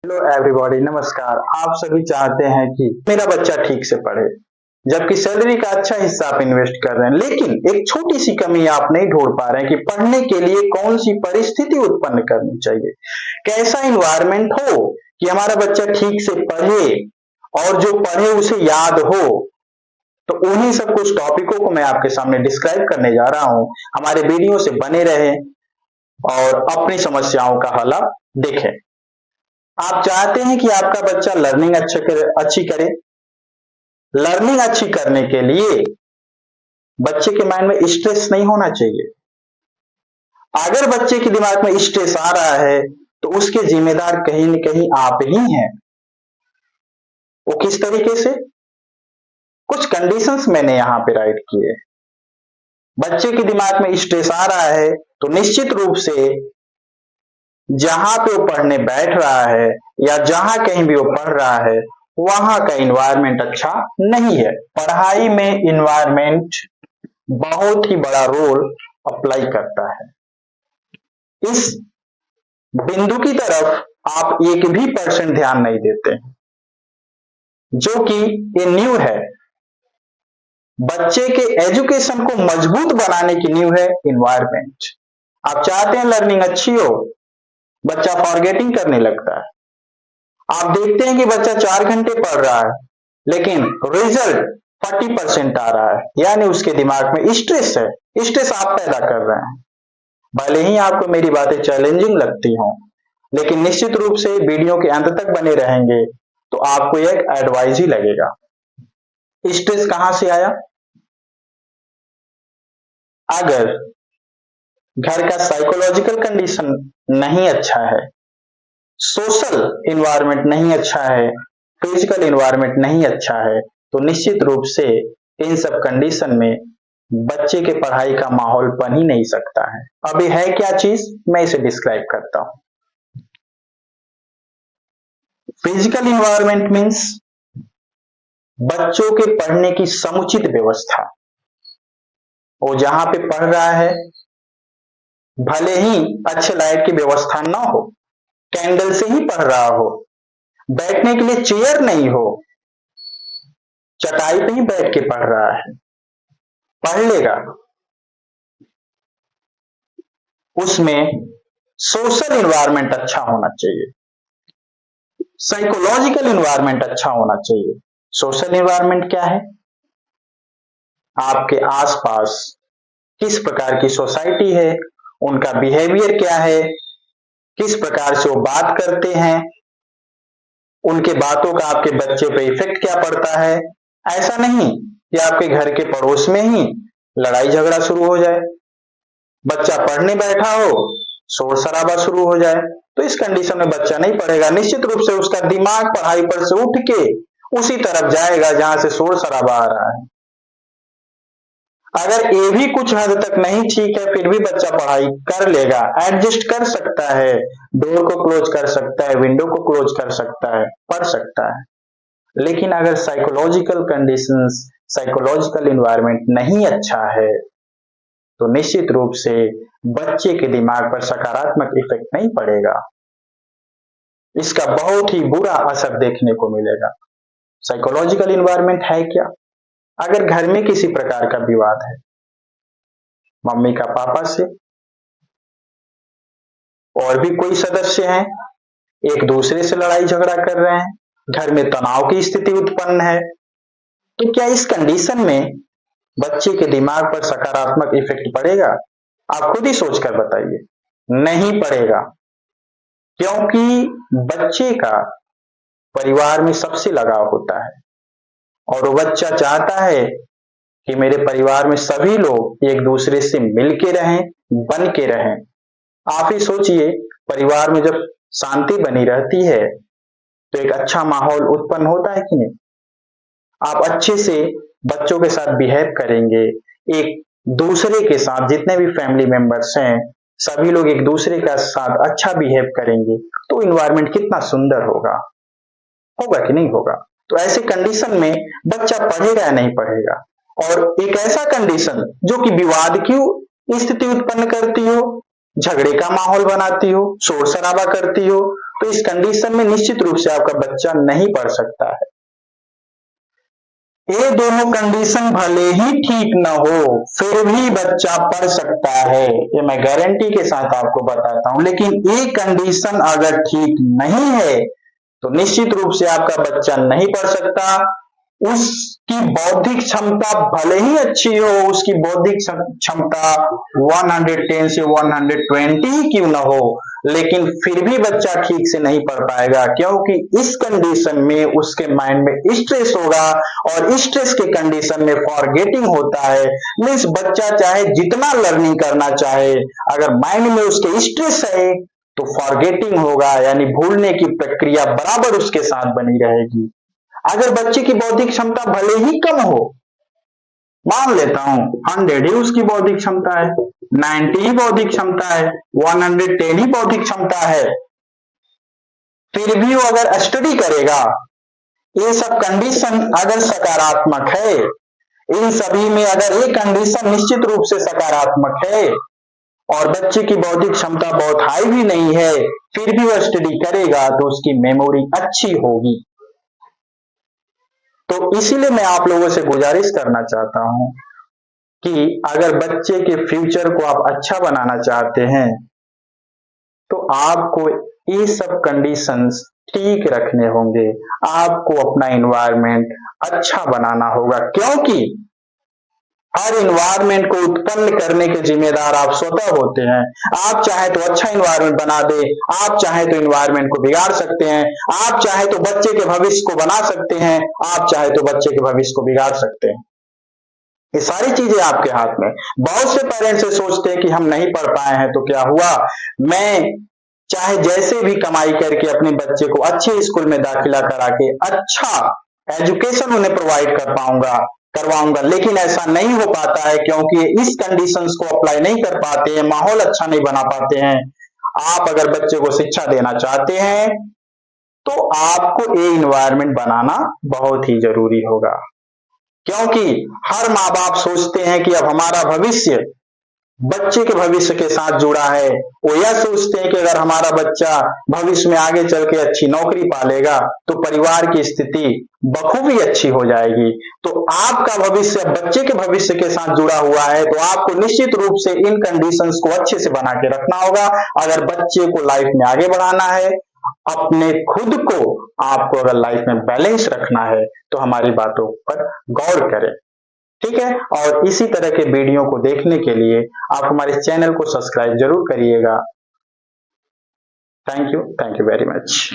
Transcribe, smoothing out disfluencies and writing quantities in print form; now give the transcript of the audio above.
Hello everybody, नमस्कार। आप सभी चाहते हैं कि मेरा बच्चा ठीक से पढ़े, जबकि सैलरी का अच्छा हिस्सा आप इन्वेस्ट कर रहे हैं, लेकिन एक छोटी सी कमी आप नहीं ढूंढ पा रहे हैं कि पढ़ने के लिए कौन सी परिस्थिति उत्पन्न करनी चाहिए, कैसा इन्वायरमेंट हो कि हमारा बच्चा ठीक से पढ़े और जो पढ़े उसे याद हो। तो उन्हीं सब कुछ टॉपिकों को मैं आपके सामने डिस्क्राइब करने जा रहा हूं। हमारे वीडियो से बने रहें और अपनी समस्याओं का हल आप देखें। आप चाहते हैं कि आपका बच्चा लर्निंग अच्छी करे। लर्निंग अच्छी करने के लिए बच्चे के माइंड में स्ट्रेस नहीं होना चाहिए। अगर बच्चे के दिमाग में स्ट्रेस आ रहा है तो उसके जिम्मेदार कहीं न कहीं आप ही हैं। वो किस तरीके से? कुछ कंडीशंस मैंने यहां पे राइट किए। बच्चे के दिमाग में स्ट्रेस आ रहा है तो निश्चित रूप से जहां पे वो पढ़ने बैठ रहा है या जहां कहीं भी वो पढ़ रहा है वहां का इन्वायरमेंट अच्छा नहीं है। पढ़ाई में इन्वायरमेंट बहुत ही बड़ा रोल अप्लाई करता है। इस बिंदु की तरफ आप एक भी % ध्यान नहीं देते, जो कि ये न्यू है। बच्चे के एजुकेशन को मजबूत बनाने की न्यू है इन्वायरमेंट। आप चाहते हैं लर्निंग अच्छी हो, बच्चा फॉरगेटिंग करने लगता है। आप देखते हैं कि बच्चा 4 घंटे पढ़ रहा है लेकिन रिजल्ट 40% आ रहा है, यानी उसके दिमाग में स्ट्रेस है। स्ट्रेस आप पैदा कर रहे हैं। भले ही आपको मेरी बातें चैलेंजिंग लगती हों, लेकिन निश्चित रूप से वीडियो के अंत तक बने रहेंगे तो आपको एक एडवाइस ही लगेगा। स्ट्रेस कहां से आया? अगर घर का साइकोलॉजिकल कंडीशन नहीं अच्छा है, सोशल इन्वायरमेंट नहीं अच्छा है, फिजिकल इन्वायरमेंट नहीं अच्छा है, तो निश्चित रूप से इन सब कंडीशन में बच्चे के पढ़ाई का माहौल बन ही नहीं सकता है। अब ये है क्या चीज, मैं इसे डिस्क्राइब करता हूं। फिजिकल इन्वायरमेंट मीन्स बच्चों के पढ़ने की समुचित व्यवस्था। वो जहां पे पढ़ रहा है भले ही अच्छे लाइट की व्यवस्था ना हो, कैंडल से ही पढ़ रहा हो, बैठने के लिए चेयर नहीं हो, चटाई पे ही बैठ के पढ़ रहा है, पढ़ लेगा। उसमें सोशल इन्वायरमेंट अच्छा होना चाहिए, साइकोलॉजिकल इन्वायरमेंट अच्छा होना चाहिए। सोशल इन्वायरमेंट क्या है? आपके आसपास किस प्रकार की सोसाइटी है, उनका बिहेवियर क्या है, किस प्रकार से वो बात करते हैं, उनके बातों का आपके बच्चे पे इफेक्ट क्या पड़ता है। ऐसा नहीं कि आपके घर के पड़ोस में ही लड़ाई झगड़ा शुरू हो जाए, बच्चा पढ़ने बैठा हो शोर शराबा शुरू हो जाए, तो इस कंडीशन में बच्चा नहीं पढ़ेगा। निश्चित रूप से उसका दिमाग पढ़ाई पर से उठ के उसी तरफ जाएगा जहां से शोर शराबा आ रहा है। अगर ये भी कुछ हद तक नहीं ठीक है फिर भी बच्चा पढ़ाई कर लेगा, एडजस्ट कर सकता है, डोर को क्लोज कर सकता है, विंडो को क्लोज कर सकता है, पढ़ सकता है। लेकिन अगर साइकोलॉजिकल कंडीशंस, साइकोलॉजिकल इन्वायरमेंट नहीं अच्छा है तो निश्चित रूप से बच्चे के दिमाग पर सकारात्मक इफेक्ट नहीं पड़ेगा, इसका बहुत ही बुरा असर देखने को मिलेगा। साइकोलॉजिकल इन्वायरमेंट है क्या? अगर घर में किसी प्रकार का विवाद है, मम्मी का पापा से और भी कोई सदस्य हैं, एक दूसरे से लड़ाई झगड़ा कर रहे हैं, घर में तनाव की स्थिति उत्पन्न है, तो क्या इस कंडीशन में बच्चे के दिमाग पर सकारात्मक इफेक्ट पड़ेगा? आप खुद ही सोचकर बताइए। नहीं पड़ेगा, क्योंकि बच्चे का परिवार में सबसे लगाव होता है और वो बच्चा चाहता है कि मेरे परिवार में सभी लोग एक दूसरे से मिलके रहें, बन के रहें। आप ही सोचिए, परिवार में जब शांति बनी रहती है तो एक अच्छा माहौल उत्पन्न होता है कि नहीं? आप अच्छे से बच्चों के साथ बिहेव करेंगे, एक दूसरे के साथ जितने भी फैमिली मेंबर्स हैं सभी लोग एक दूसरे के साथ अच्छा बिहेव करेंगे, तो इन्वायरमेंट कितना सुंदर होगा, होगा कि नहीं होगा? तो ऐसे कंडीशन में बच्चा पढ़ेगा या नहीं पढ़ेगा? और एक ऐसा कंडीशन जो कि विवाद की स्थिति उत्पन्न करती हो, झगड़े का माहौल बनाती हो, शोर शराबा करती हो, तो इस कंडीशन में निश्चित रूप से आपका बच्चा नहीं पढ़ सकता है। ये दोनों कंडीशन भले ही ठीक न हो फिर भी बच्चा पढ़ सकता है, ये मैं गारंटी के साथ आपको बताता हूं। लेकिन ये कंडीशन अगर ठीक नहीं है तो निश्चित रूप से आपका बच्चा नहीं पढ़ सकता। उसकी बौद्धिक क्षमता भले ही अच्छी हो, उसकी बौद्धिक क्षमता 110 से 120 ही क्यों ना हो, लेकिन फिर भी बच्चा ठीक से नहीं पढ़ पाएगा, क्योंकि इस कंडीशन में उसके माइंड में स्ट्रेस होगा और स्ट्रेस के कंडीशन में फॉरगेटिंग होता है। मीन्स बच्चा चाहे जितना लर्निंग करना चाहे, अगर माइंड में उसके स्ट्रेस है तो फॉरगेटिंग होगा, यानी भूलने की प्रक्रिया बराबर उसके साथ बनी रहेगी। अगर बच्चे की बौद्धिक क्षमता भले ही कम हो, मान लेता हूं 100 ही उसकी बौद्धिक क्षमता है, 90 ही बौद्धिक क्षमता है, 110 ही बौद्धिक क्षमता है, फिर भी वो अगर स्टडी करेगा, ये सब कंडीशन अगर सकारात्मक है, इन सभी में अगर ये कंडीशन निश्चित रूप से सकारात्मक है और बच्चे की बौद्धिक क्षमता बहुत हाई भी नहीं है, फिर भी वो स्टडी करेगा तो उसकी मेमोरी अच्छी होगी। तो इसीलिए मैं आप लोगों से गुजारिश करना चाहता हूं कि अगर बच्चे के फ्यूचर को आप अच्छा बनाना चाहते हैं तो आपको ये सब कंडीशंस ठीक रखने होंगे, आपको अपना एनवायरनमेंट अच्छा बनाना होगा, क्योंकि हर इन्वायरमेंट को उत्पन्न करने के जिम्मेदार आप स्वतः होते हैं। आप चाहे तो अच्छा इन्वायरमेंट बना दे, आप चाहे तो इन्वायरमेंट को बिगाड़ सकते हैं, आप चाहे तो बच्चे के भविष्य को बना सकते हैं, आप चाहे तो बच्चे के भविष्य को बिगाड़ सकते हैं। ये सारी चीजें आपके हाथ में। बहुत से पेरेंट्स से सोचते हैं कि हम नहीं पढ़ पाए हैं तो क्या हुआ, मैं चाहे जैसे भी कमाई करके अपने बच्चे को अच्छे स्कूल में दाखिला करा के अच्छा एजुकेशन उन्हें प्रोवाइड करवाऊंगा, लेकिन ऐसा नहीं हो पाता है क्योंकि इस कंडीशंस को अप्लाई नहीं कर पाते हैं, माहौल अच्छा नहीं बना पाते हैं। आप अगर बच्चे को शिक्षा देना चाहते हैं तो आपको ये इन्वायरमेंट बनाना बहुत ही जरूरी होगा, क्योंकि हर माँ बाप सोचते हैं कि अब हमारा भविष्य बच्चे के भविष्य के साथ जुड़ा है। वो यह सोचते हैं कि अगर हमारा बच्चा भविष्य में आगे चल के अच्छी नौकरी पालेगा तो परिवार की स्थिति बखूबी अच्छी हो जाएगी। तो आपका भविष्य बच्चे के भविष्य के साथ जुड़ा हुआ है, तो आपको निश्चित रूप से इन कंडीशंस को अच्छे से बना के रखना होगा। अगर बच्चे को लाइफ में आगे बढ़ाना है, अपने खुद को आपको अगर लाइफ में बैलेंस रखना है, तो हमारी बातों पर गौर करें, ठीक है। और इसी तरह के वीडियो को देखने के लिए आप हमारे चैनल को सब्सक्राइब जरूर करिएगा। Thank you very much.